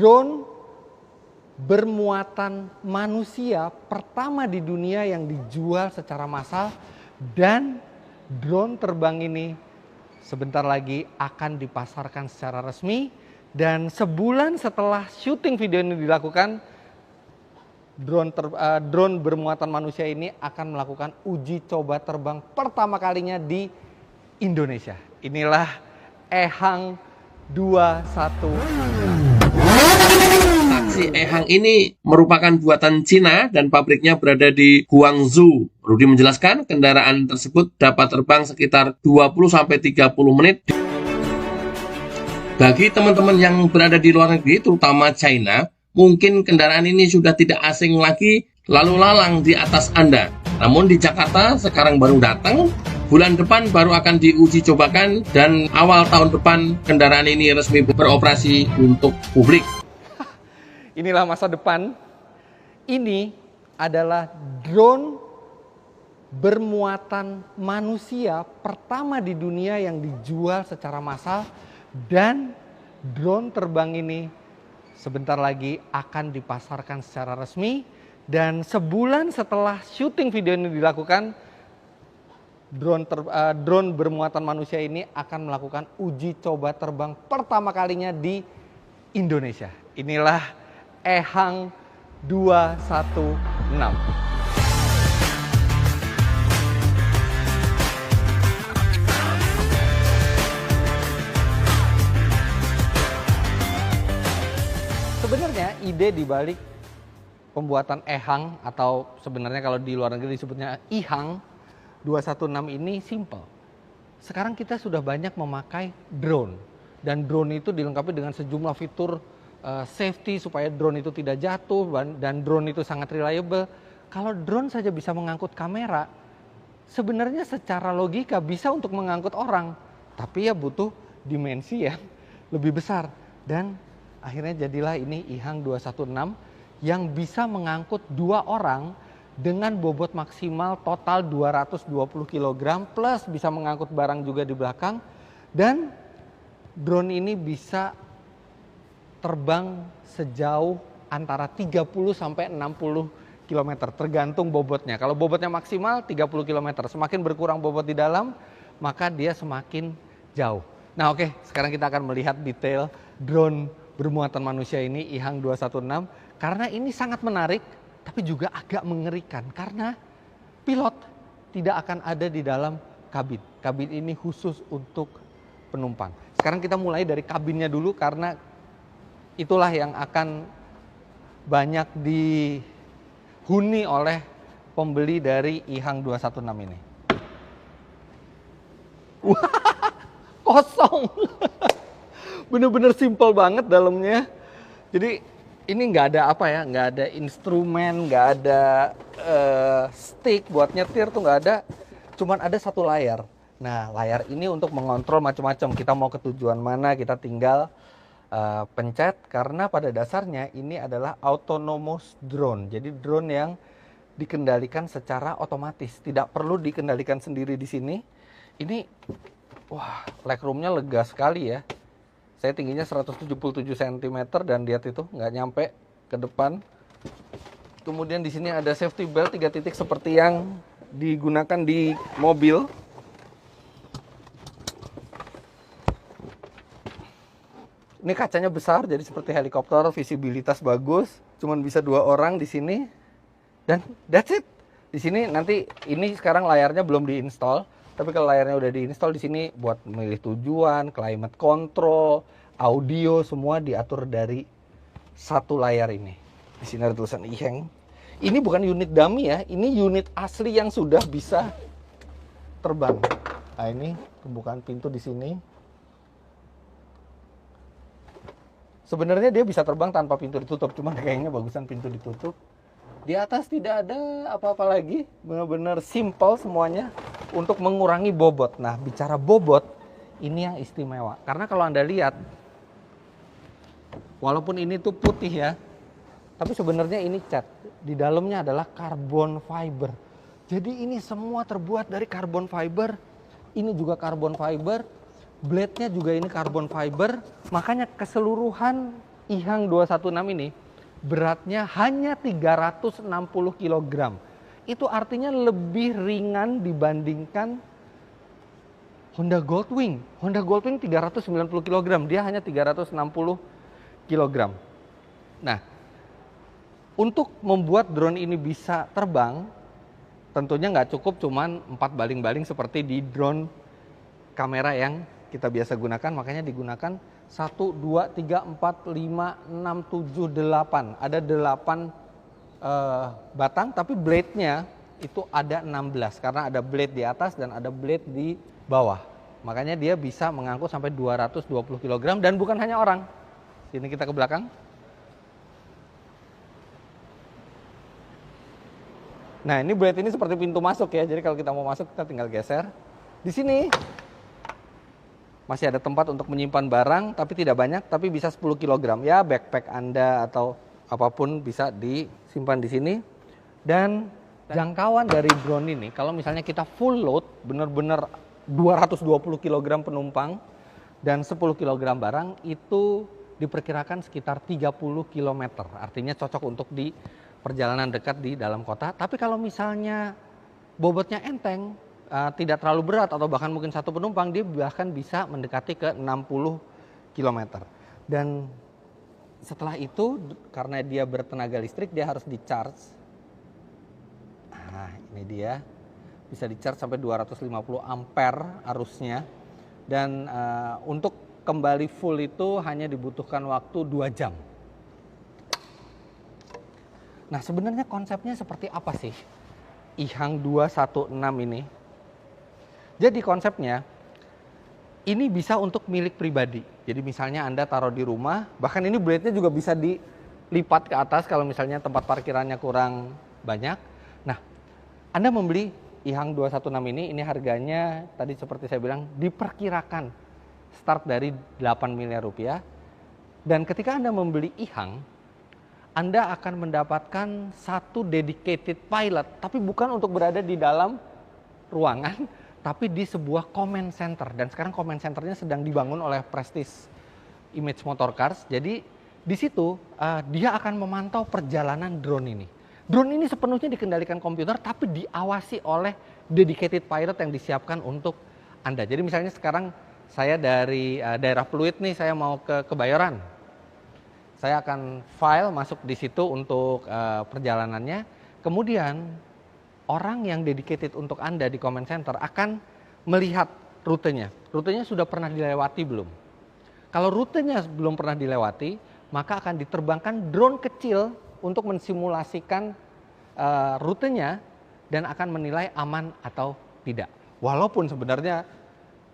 drone bermuatan manusia pertama di dunia yang dijual secara massal, dan drone terbang ini sebentar lagi akan dipasarkan secara resmi. Dan sebulan setelah syuting video ini dilakukan, drone bermuatan manusia ini akan melakukan uji coba terbang pertama kalinya di Indonesia. Inilah Ehang 216. Taksi Ehang ini merupakan buatan Cina dan pabriknya berada di Guangzhou. Rudi menjelaskan kendaraan tersebut dapat terbang sekitar 20-30 menit. Bagi teman-teman yang berada di luar negeri, terutama China, mungkin kendaraan ini sudah tidak asing lagi lalu lalang di atas Anda. Namun di Jakarta sekarang baru datang, bulan depan baru akan diuji cobakan, dan awal tahun depan kendaraan ini resmi beroperasi untuk publik. Inilah masa depan. Ini adalah drone bermuatan manusia pertama di dunia yang dijual secara massal, dan drone terbang ini sebentar lagi akan dipasarkan secara resmi. Dan sebulan setelah syuting video ini dilakukan, drone bermuatan manusia ini akan melakukan uji coba terbang pertama kalinya di Indonesia. Inilah Ehang 216. Sebenarnya ide dibalik pembuatan Ehang, atau sebenarnya kalau di luar negeri disebutnya Ihang 216 ini simple. Sekarang kita sudah banyak memakai drone, dan drone itu dilengkapi dengan sejumlah fitur safety supaya drone itu tidak jatuh, dan drone itu sangat reliable. Kalau drone saja bisa mengangkut kamera, sebenarnya secara logika bisa untuk mengangkut orang, tapi ya butuh dimensi yang lebih besar. Dan akhirnya jadilah ini Ihang 216 yang bisa mengangkut 2 orang dengan bobot maksimal total 220 kg, plus bisa mengangkut barang juga di belakang. Dan drone ini bisa terbang sejauh antara 30 sampai 60 km tergantung bobotnya. Kalau bobotnya maksimal 30 km, semakin berkurang bobot di dalam, maka dia semakin jauh. Nah oke, sekarang kita akan melihat detail drone bermuatan manusia ini, Ihang 216, karena ini sangat menarik tapi juga agak mengerikan karena pilot tidak akan ada di dalam kabin. Kabin ini khusus untuk penumpang. Sekarang kita mulai dari kabinnya dulu karena itulah yang akan banyak dihuni oleh pembeli dari Ihang 216 ini. Wah, kosong. Bener-bener simple banget dalamnya. Jadi ini nggak ada apa ya, nggak ada instrumen, nggak ada stick buat nyetir tuh nggak ada. Cuman ada satu layar. Nah layar ini untuk mengontrol macam-macam. Kita mau ke tujuan mana, kita tinggal pencet, karena pada dasarnya ini adalah autonomous drone. Jadi drone yang dikendalikan secara otomatis, tidak perlu dikendalikan sendiri di sini. Ini wah, legroomnya lega sekali ya. Saya tingginya 177 cm dan lihat itu nggak nyampe ke depan. Kemudian di sini ada safety belt 3 titik seperti yang digunakan di mobil. Ini kacanya besar, jadi seperti helikopter, visibilitas bagus. Cuman bisa 2 orang di sini. Dan that's it. Di sini nanti, ini sekarang layarnya belum diinstal. Tapi kalau layarnya udah diinstal, di sini buat memilih tujuan, climate control, audio, semua diatur dari satu layar ini. Di sini ada tulisan Ihang. Ini bukan unit dummy ya, ini unit asli yang sudah bisa terbang. Nah ini pembukaan pintu di sini. Sebenarnya dia bisa terbang tanpa pintu ditutup, cuman kayaknya bagusan pintu ditutup. Di atas tidak ada apa-apa lagi, benar-benar simple semuanya untuk mengurangi bobot. Nah, bicara bobot, ini yang istimewa. Karena kalau Anda lihat, walaupun ini tuh putih ya, tapi sebenarnya ini cat. Di dalamnya adalah carbon fiber. Jadi ini semua terbuat dari carbon fiber. Ini juga carbon fiber. Blade-nya juga ini carbon fiber, makanya keseluruhan Ihang 216 ini beratnya hanya 360 kg. Itu artinya lebih ringan dibandingkan Honda Goldwing. Honda Goldwing 390 kg, dia hanya 360 kg. Nah, untuk membuat drone ini bisa terbang, tentunya nggak cukup cuman 4 baling-baling seperti di drone kamera yang kita biasa gunakan, makanya digunakan 1, 2, 3, 4, 5, 6, 7, 8. Ada 8 batang, tapi blade-nya itu ada 16 karena ada blade di atas dan ada blade di bawah. Makanya dia bisa mengangkut sampai 220 kg dan bukan hanya orang. Sini kita ke belakang. Nah, ini blade ini seperti pintu masuk ya. Jadi kalau kita mau masuk kita tinggal geser. Di sini masih ada tempat untuk menyimpan barang, tapi tidak banyak, tapi bisa 10 kg. Ya, backpack Anda atau apapun bisa disimpan di sini. Dan jangkauan dari drone ini, kalau misalnya kita full load, benar-benar 220 kg penumpang dan 10 kg barang, itu diperkirakan sekitar 30 km. Artinya cocok untuk di perjalanan dekat di dalam kota. Tapi kalau misalnya bobotnya enteng, tidak terlalu berat atau bahkan mungkin satu penumpang, dia bahkan bisa mendekati ke 60 km. Dan setelah itu, karena dia bertenaga listrik, dia harus di-charge. Nah, ini dia. Bisa di-charge sampai 250 ampere arusnya. Dan untuk kembali full itu hanya dibutuhkan waktu 2 jam. Nah, sebenarnya konsepnya seperti apa sih Ihang 216 ini? Jadi konsepnya, ini bisa untuk milik pribadi. Jadi misalnya Anda taruh di rumah, bahkan ini blade-nya juga bisa dilipat ke atas kalau misalnya tempat parkirannya kurang banyak. Nah, Anda membeli Ihang 216 ini harganya tadi seperti saya bilang diperkirakan start dari 8 miliar rupiah. Dan ketika Anda membeli Ihang, Anda akan mendapatkan satu dedicated pilot, tapi bukan untuk berada di dalam ruangan, tapi di sebuah command center. Dan sekarang command centernya sedang dibangun oleh Prestige Image Motorcars. Jadi di situ dia akan memantau perjalanan drone ini. Drone ini sepenuhnya dikendalikan komputer, tapi diawasi oleh dedicated pilot yang disiapkan untuk Anda. Jadi misalnya sekarang saya dari daerah Pluit nih, saya mau ke Kebayoran. Saya akan file masuk di situ untuk perjalanannya. Kemudian orang yang dedicated untuk Anda di command center akan melihat rutenya. Rutenya sudah pernah dilewati belum? Kalau rutenya belum pernah dilewati, maka akan diterbangkan drone kecil untuk mensimulasikan rutenya dan akan menilai aman atau tidak. Walaupun sebenarnya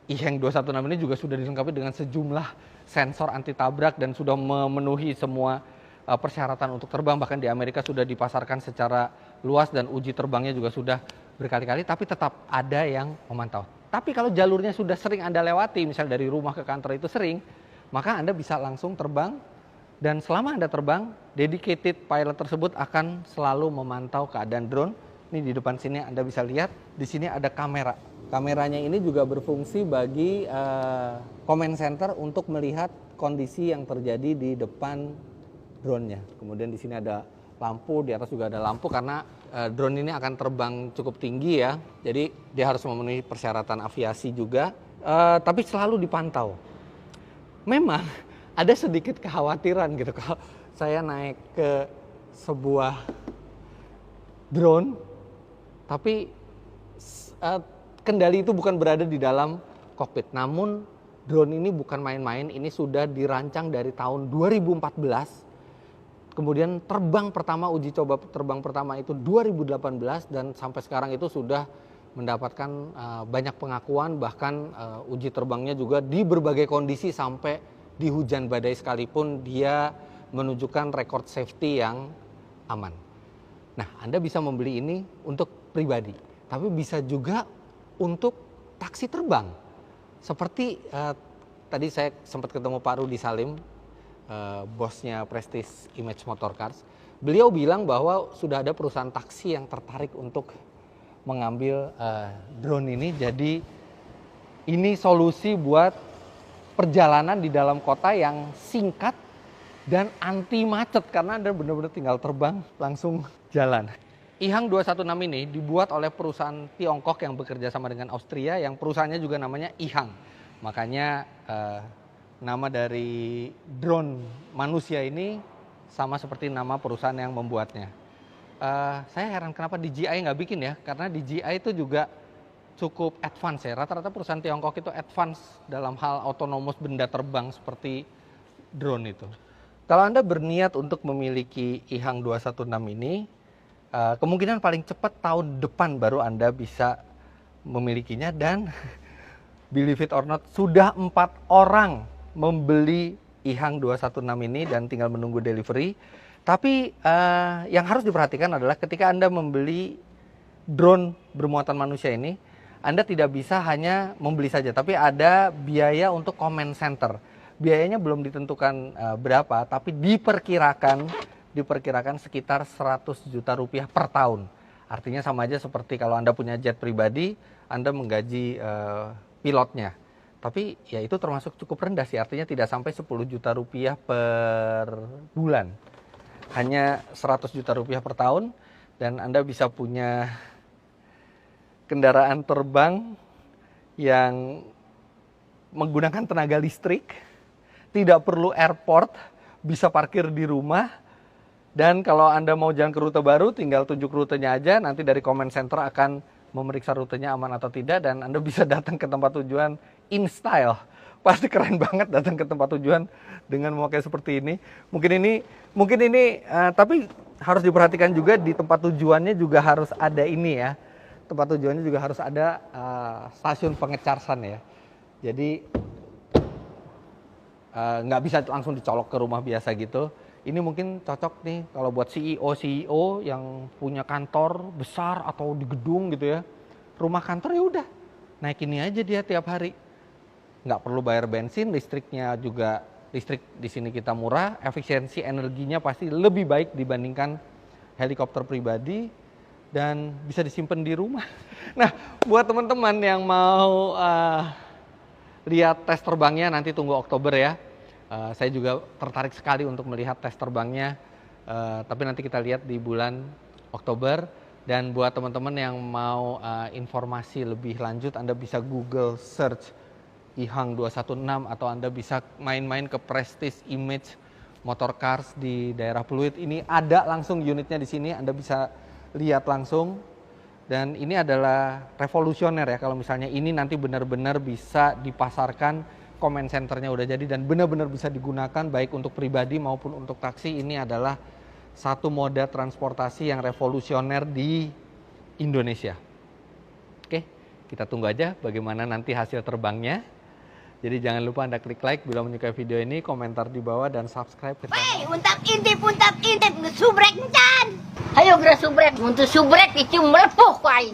Ihang 216 ini juga sudah dilengkapi dengan sejumlah sensor anti tabrak dan sudah memenuhi semua persyaratan untuk terbang. Bahkan di Amerika sudah dipasarkan secara luas dan uji terbangnya juga sudah berkali-kali, tapi tetap ada yang memantau. Tapi kalau jalurnya sudah sering Anda lewati, misal dari rumah ke kantor itu sering, maka Anda bisa langsung terbang. Dan selama Anda terbang, dedicated pilot tersebut akan selalu memantau keadaan drone. Ini di depan sini Anda bisa lihat, di sini ada kamera. Kameranya ini juga berfungsi bagi command center untuk melihat kondisi yang terjadi di depan drone-nya. Kemudian di sini ada lampu, di atas juga ada lampu karena drone ini akan terbang cukup tinggi ya. Jadi dia harus memenuhi persyaratan aviasi juga, tapi selalu dipantau. Memang ada sedikit kekhawatiran gitu kalau saya naik ke sebuah drone, tapi kendali itu bukan berada di dalam kokpit. Namun drone ini bukan main-main, ini sudah dirancang dari tahun 2014. Kemudian terbang pertama, uji coba terbang pertama itu 2018 dan sampai sekarang itu sudah mendapatkan banyak pengakuan, bahkan uji terbangnya juga di berbagai kondisi sampai di hujan badai sekalipun dia menunjukkan rekor safety yang aman. Nah, Anda bisa membeli ini untuk pribadi, tapi bisa juga untuk taksi terbang. Seperti tadi saya sempat ketemu Pak Rudi Salim, bosnya Prestige Image Motorcars. Beliau bilang bahwa sudah ada perusahaan taksi yang tertarik untuk mengambil drone ini. Jadi ini solusi buat perjalanan di dalam kota yang singkat dan anti macet karena Anda benar-benar tinggal terbang langsung jalan. IHang 216 ini dibuat oleh perusahaan Tiongkok yang bekerja sama dengan Austria, yang perusahaannya juga namanya IHang. Makanya nama dari drone manusia ini sama seperti nama perusahaan yang membuatnya. Saya heran kenapa DJI nggak bikin ya, karena DJI itu juga cukup advance ya. Rata-rata perusahaan Tiongkok itu advance dalam hal autonomous benda terbang seperti drone itu. Kalau Anda berniat untuk memiliki IHang 216 ini, kemungkinan paling cepat tahun depan baru Anda bisa memilikinya, dan believe it or not, sudah 4 orang membeli IHang 216 ini dan tinggal menunggu delivery. Tapi yang harus diperhatikan adalah ketika Anda membeli drone bermuatan manusia ini, Anda tidak bisa hanya membeli saja, tapi ada biaya untuk comment center. Biayanya belum ditentukan berapa, tapi diperkirakan sekitar 100 juta rupiah per tahun. Artinya sama aja seperti kalau Anda punya jet pribadi, Anda menggaji pilotnya. Tapi ya itu termasuk cukup rendah sih, artinya tidak sampai 10 juta rupiah per bulan. Hanya 100 juta rupiah per tahun, dan Anda bisa punya kendaraan terbang yang menggunakan tenaga listrik, tidak perlu airport, bisa parkir di rumah, dan kalau Anda mau jalan ke rute baru, tinggal tunjuk rutenya aja, nanti dari comment center akan memeriksa rutenya aman atau tidak, dan Anda bisa datang ke tempat tujuan in style. Pasti keren banget datang ke tempat tujuan dengan memakai seperti ini. Mungkin ini, tapi harus diperhatikan juga di tempat tujuannya juga harus ada ini ya. Tempat tujuannya juga harus ada stasiun pengecasan ya. Jadi nggak bisa langsung dicolok ke rumah biasa gitu. Ini mungkin cocok nih kalau buat CEO yang punya kantor besar atau di gedung gitu ya. Rumah kantor ya udah, naik ini aja dia tiap hari. Nggak perlu bayar bensin, listriknya juga, listrik di sini kita murah, efisiensi energinya pasti lebih baik dibandingkan helikopter pribadi, dan bisa disimpan di rumah. Nah, buat teman-teman yang mau lihat tes terbangnya, nanti tunggu Oktober ya. Saya juga tertarik sekali untuk melihat tes terbangnya, tapi nanti kita lihat di bulan Oktober. Dan buat teman-teman yang mau informasi lebih lanjut, Anda bisa Google search IHang 216, atau Anda bisa main-main ke Prestige Image Motor Cars di daerah Pluit. Ini ada langsung unitnya di sini, Anda bisa lihat langsung. Dan ini adalah revolusioner ya, kalau misalnya ini nanti benar-benar bisa dipasarkan, comment centernya udah jadi dan benar-benar bisa digunakan baik untuk pribadi maupun untuk taksi. Ini adalah satu moda transportasi yang revolusioner di Indonesia. Oke, kita tunggu aja bagaimana nanti hasil terbangnya. Jadi jangan lupa Anda klik like bila menyukai video ini, komentar di bawah, dan subscribe ke channel. Hey, untap intip, ngesubrek encan. Hayo gerak subrek, untuk subrek itu melepuh ku aing.